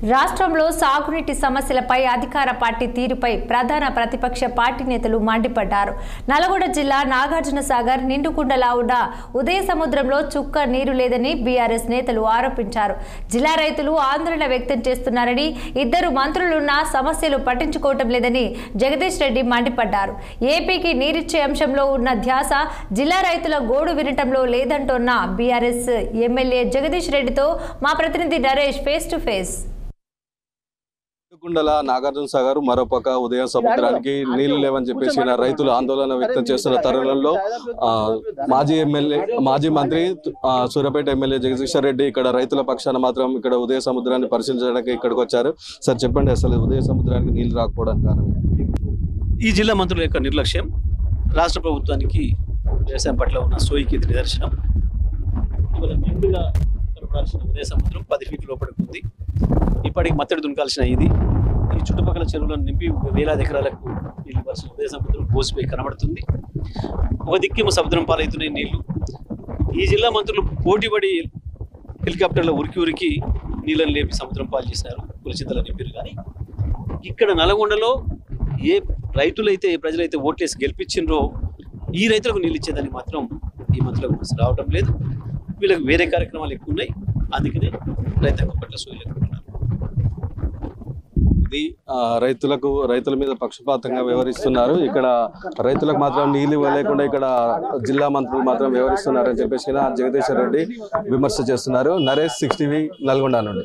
రాష్ట్రంలో సాగునీటి సమస్యలపై అధికార పార్టీ తీరుపై ప్రధాన ప్రతిపక్ష పార్టీ నేతలు మండిపడ్డారు. నల్గొండ జిల్లా నాగార్జునసాగర్ నిండుకుండలా ఉన్న ఉదయ సముద్రంలో చుక్క నీరు లేదని బీఆర్ఎస్ నేతలు ఆరోపించారు. జిల్లా రైతులు ఆందోళన వ్యక్తం చేస్తున్నారని, ఇద్దరు మంత్రులున్న సమస్యలు పట్టించుకోవటం లేదని జగదీష్ రెడ్డి మండిపడ్డారు. ఏపీకి నీరిచ్చే అంశంలో ఉన్న ధ్యాస జిల్లా రైతుల గోడు వినటంలో లేదంటోన్న బీఆర్ఎస్ ఎమ్మెల్యే జగదీష్ రెడ్డితో మా ప్రతినిధి నరేష్ ఫేస్ టు ఫేస్. కుండల నాగార్జునసాగర్ మరోపక్క ఉదయం సముద్రానికి నీళ్లు లేవని చెప్పేసి రైతులు ఆందోళన వ్యక్తం చేస్తున్న తరుణంలో మాజీ మంత్రి సూర్యాపేట ఎమ్మెల్యే జగదీష్ రెడ్డి ఇక్కడ రైతుల పక్షాన మాత్రం ఇక్కడ ఉదయ సముద్రాన్ని పరిశీలించడానికి ఇక్కడికి వచ్చారు. సార్ చెప్పండి, అసలు ఉదయ సముద్రానికి నీళ్లు రాకపోవడానికి కారణం? ఈ జిల్లా మంత్రుల యొక్క నిర్లక్ష్యం రాష్ట్ర ప్రభుత్వానికి వ్యవసాయం పట్ల ఉన్న సోయికి నిదర్శనం. ఇవాళ నిండుగా కనపడాల్సిన ఉదయ సముద్రం 10 ఫీట్ల లోపలికి ఉంది. ఇప్పటికి మత్తడి దునకాల్సిన ఇది ఈ చుట్టుపక్కల చెరువులను నింపి వేలాది ఎకరాలకు నీళ్లు పరిచిన ఉదయ సముద్రం పోసిపోయి కనబడుతుంది. ఒక దిక్కేమో సముద్రం పాలవుతున్నాయి నీళ్లు. ఈ జిల్లా మంత్రులు పోటీపడి హెలికాప్టర్లో ఉరికి నీళ్ళని లేపి సముద్రం పాలు చేసినారు, పులిచింతలు నింపారు. కానీ ఇక్కడ నల్గొండలో ఏ రైతులైతే ఏ ప్రజలైతే ఓట్లేసి గెలిపించిండ్రో ఈ రైతులకు నీళ్ళు ఇచ్చేదానికి మాత్రం ఈ మంత్రులకు రావడం లేదు. వీళ్ళకి వేరే కార్యక్రమాలు ఎక్కువ ఉన్నాయి, అందుకనే రైతాంగం పట్ల సోయి లేకుంటున్నారు. ఇది రైతుల మీద పక్షపాతంగా వ్యవహరిస్తున్నారు. ఇక్కడ రైతులకు మాత్రం నీళ్లు ఇవ్వలేకుండా ఇక్కడ జిల్లా మంత్రులు మాత్రం వ్యవహరిస్తున్నారని చెప్పేసి జగదీష్ రెడ్డి విమర్శ చేస్తున్నారు. నరేష్ 6 టీవీ నల్గొండ నుండి.